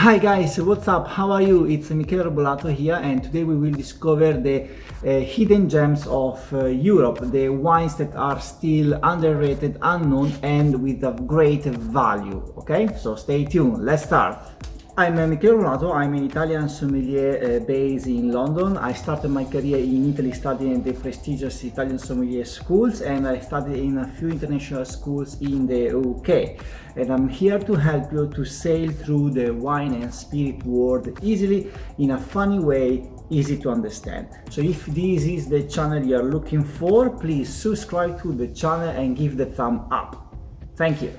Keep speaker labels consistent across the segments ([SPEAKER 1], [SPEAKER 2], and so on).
[SPEAKER 1] Hi guys, what's up? How are you? It's Michele Robolato here, and today we will discover the hidden gems of Europe, the wines that are still underrated, unknown, and with a great value. Okay, so stay tuned. Let's start. I'm Michele Robolato. I'm an Italian sommelier based in London. I started my career in Italy studying the prestigious Italian sommelier schools, and I studied in a few international schools in the UK. And I'm here to help you to sail through the wine and spirit world easily, in a funny way, easy to understand. So if this is the channel you're looking for, please subscribe to the channel and give the thumb up. Thank you.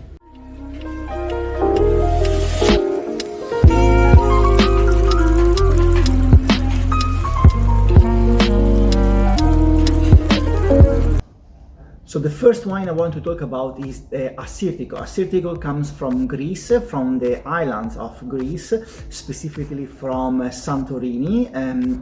[SPEAKER 1] So the first wine I want to talk about is Assyrtiko. Assyrtiko comes from Greece, from the islands of Greece, specifically from Santorini.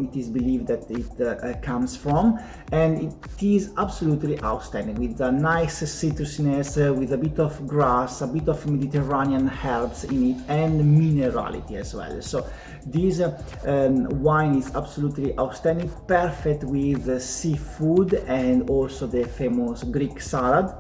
[SPEAKER 1] It is believed that it comes from, and it is absolutely outstanding, with a nice citrusiness, with a bit of grass, a bit of Mediterranean herbs in it, and minerality as well. So this wine is absolutely outstanding, perfect with seafood and also the famous Greek salad,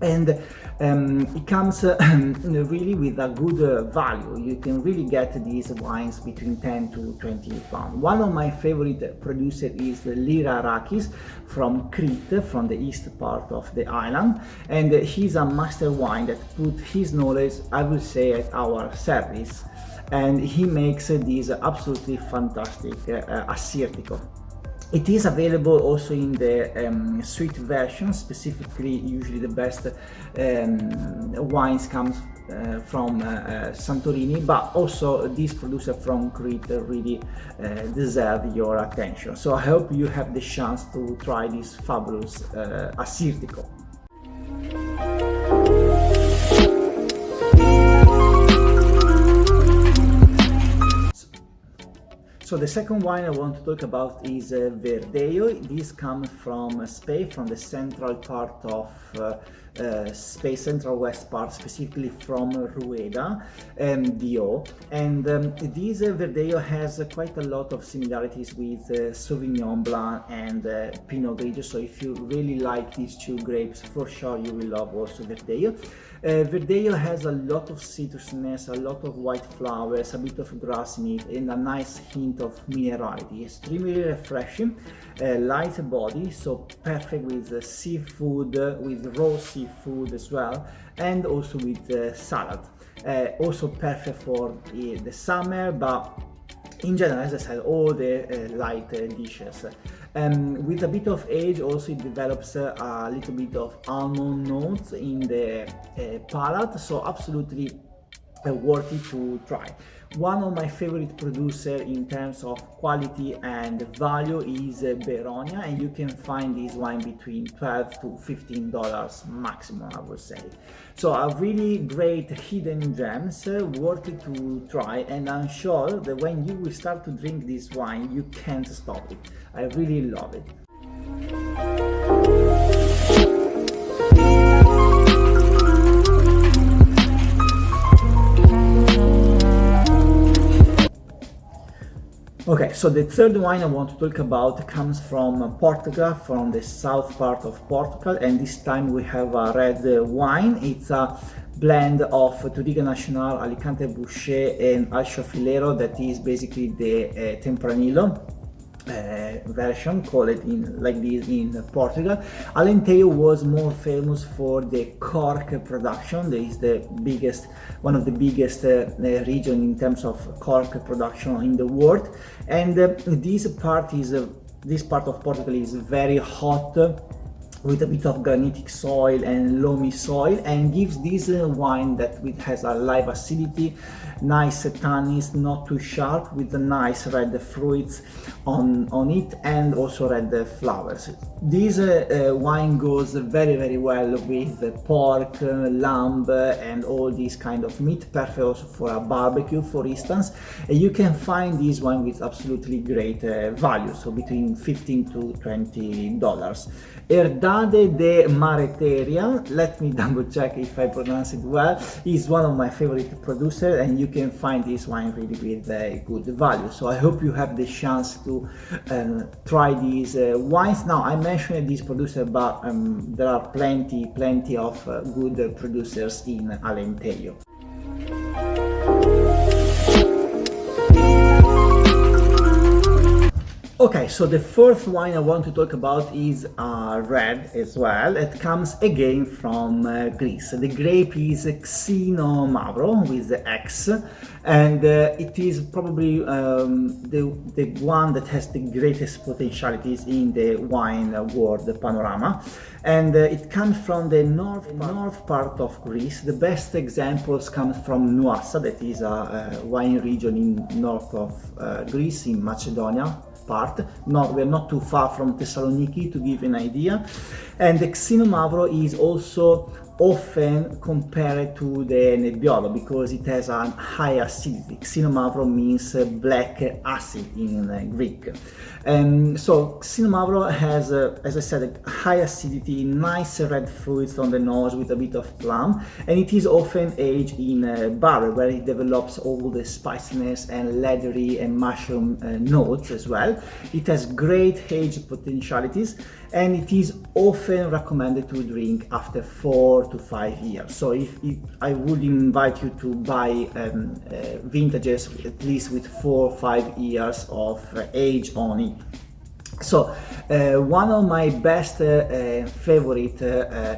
[SPEAKER 1] and it comes really with a good value. You can really get these wines between 10 to 20 pounds. One of my favorite producers is Lyra Rakis from Crete, from the east part of the island, and he's a master wine that put his knowledge, I would say, at our service, and he makes this absolutely fantastic Assyrtiko. It is available also in the sweet version. Specifically, usually the best wines comes from Santorini, but also this producer from Crete really deserve your attention. So I hope you have the chance to try this fabulous Assyrtiko. So the second wine I want to talk about is Verdejo. This comes from Spain, from the central part of Spain, central west part, specifically from Rueda, Dio. And this Verdejo has quite a lot of similarities with Sauvignon Blanc and Pinot Grigio. So if you really like these two grapes, for sure you will love also Verdejo. Verdejo has a lot of citrusness, a lot of white flowers, a bit of grass in it, and a nice hint of minerality. Extremely refreshing, light body, so perfect with seafood, with raw seafood as well, and also with salad. Also perfect for the summer, but in general, as I said, all the light dishes. With a bit of age, also it develops a little bit of almond notes in the palate, so absolutely worthy to try. One of my favorite producer in terms of quality and value is Beronia, and you can find this wine between $12 to $15 maximum, I would say. So a really great hidden gems, worthy to try, and I'm sure that when you will start to drink this wine, you can't stop it. I really love it. Okay, so the third wine I want to talk about comes from Portugal, from the south part of Portugal, and this time we have a red wine. It's a blend of Touriga Nacional, Alicante Bouschet, and Alxofilero, that is basically the Tempranillo version, call it in like this in Portugal. Alentejo was more famous for the cork production. There is the biggest, one of the biggest region in terms of cork production in the world, and this part of Portugal is very hot, with a bit of granitic soil and loamy soil, and gives this wine that has a live acidity, nice tannins, not too sharp, with the nice red fruits on it, and also red flowers. This wine goes very well with pork, lamb, and all these kind of meat, perfect also for a barbecue, for instance. And you can find this wine with absolutely great value, so between $15 to $20. Andrade de Mareteria, let me double check if I pronounce it well, is one of my favorite producers, and you can find this wine really with good value. So I hope you have the chance to try these wines. Now, I mentioned this producer, but there are plenty of good producers in Alentejo. Okay, so the fourth wine I want to talk about is red as well. It comes again from Greece. The grape is Xinomavro with the X, and it is probably the one that has the greatest potentialities in the wine world panorama. And it comes from the north part of Greece. The best examples come from Nuassa, that is a wine region in north of Greece, in Macedonia part. We're not too far from Thessaloniki, to give an idea. And the Xinomavro is also often compared to the Nebbiolo because it has a high acidity. Xinomavro means black acid in Greek. So Xinomavro has, as I said, a high acidity, nice red fruits on the nose with a bit of plum, and it is often aged in barrel, where it develops all the spiciness and leathery and mushroom notes as well. It has great age potentialities, and it is often recommended to drink after 4 to 5 years. So if I would invite you to buy vintages at least with 4 or 5 years of age on it. So one of my best favorite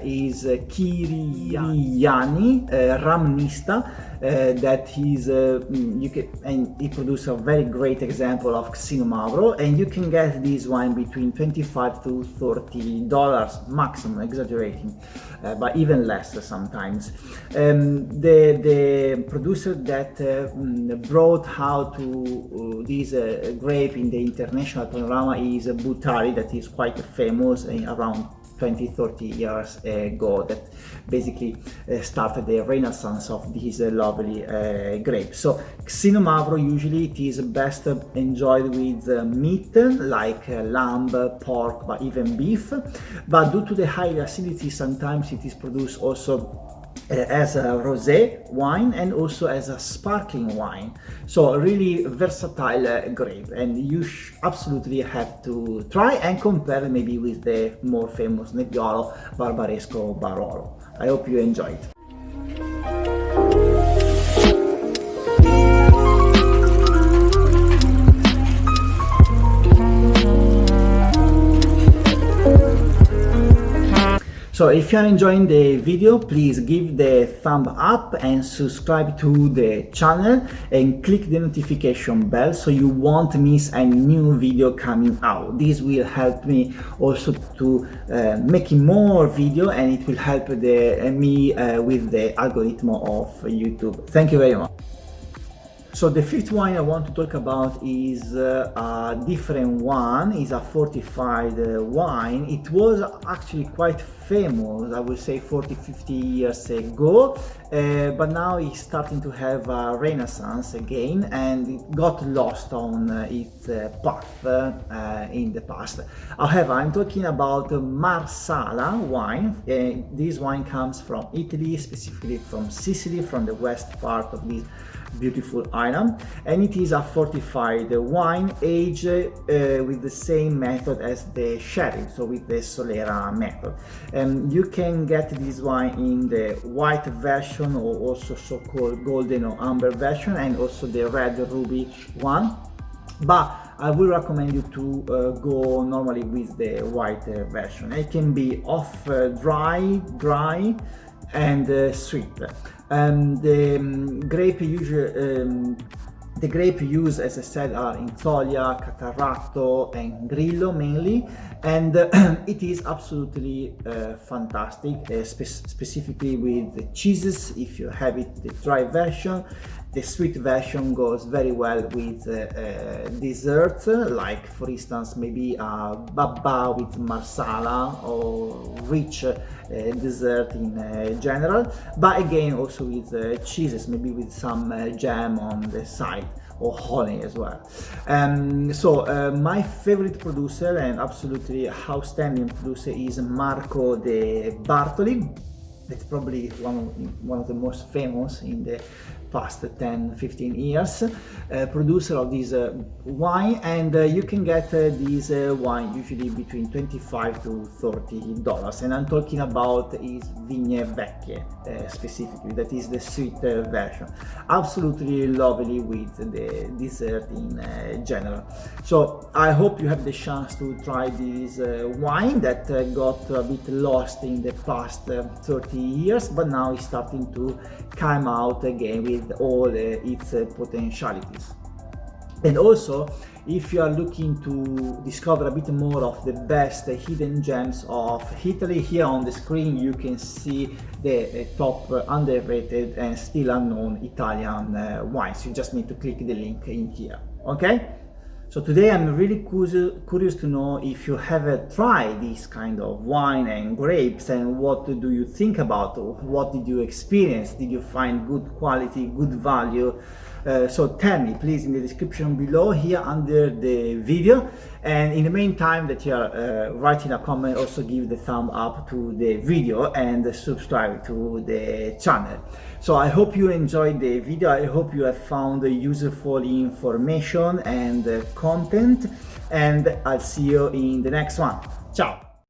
[SPEAKER 1] is Kiriani Ramnista. That is and it produces a very great example of Xinomavro, and you can get this wine between $25 to $30 maximum, exaggerating, but even less sometimes. The producer that brought out to this grape in the international panorama is Butari, that is quite famous around 20-30 years ago, that basically started the renaissance of this lovely grape. So Xinomavro, usually it is best enjoyed with meat like lamb, pork, but even beef. But due to the high acidity, sometimes it is produced also as a rosé wine and also as a sparkling wine. So a really versatile grape, and you absolutely have to try and compare maybe with the more famous Nebbiolo, Barbaresco, Barolo. I hope you enjoy it. So if you are enjoying the video, please give the thumb up and subscribe to the channel and click the notification bell so you won't miss any new video coming out. This will help me also to making more video, and it will help me with the algorithm of YouTube. Thank you very much. So the fifth wine I want to talk about is a different one. It's a fortified wine. It was actually quite famous, I would say 40-50 years ago, but now it's starting to have a renaissance again, and it got lost on its path in the past. However, I'm talking about Marsala wine. This wine comes from Italy, specifically from Sicily, from the west part of this beautiful island, and it is a fortified wine aged with the same method as the sherry, so with the Solera method. You can get this wine in the white version, or also so-called golden or amber version, and also the red ruby one, but I will recommend you to go normally with the white version. It can be off dry and sweet. The grape used, as I said, are Inzolia, Catarratto and Grillo mainly, and it is absolutely fantastic, specifically with the cheeses. If you have it, the dry version. The sweet version goes very well with desserts, like for instance maybe a babba with marsala, or rich dessert in general, but again also with cheeses, maybe with some jam on the side. or honey as well. My favorite producer and absolutely outstanding producer is Marco de Bartoli. That's probably one of the most famous in the past 10-15 years, producer of this wine, and you can get this wine usually between $25 to $30, and I'm talking about his Vigne Vecchie specifically, that is the sweet version. Absolutely lovely with the dessert in general. So I hope you have the chance to try this wine that got a bit lost in the past 30 years, but now is starting to come out again with all its potentialities. And also, if you are looking to discover a bit more of the best hidden gems of Italy, here on the screen you can see the top underrated and still unknown Italian wines. You just need to click the link in here, okay? So today I'm really curious to know if you have tried this kind of wine and grapes, and what do you think about it? What did you experience? Did you find good quality, good value? So tell me please in the description below here under the video, and in the meantime that you are writing a comment, also give the thumb up to the video and subscribe to the channel. So I hope you enjoyed the video. I hope you have found useful information and content, and I'll see you in the next one. Ciao!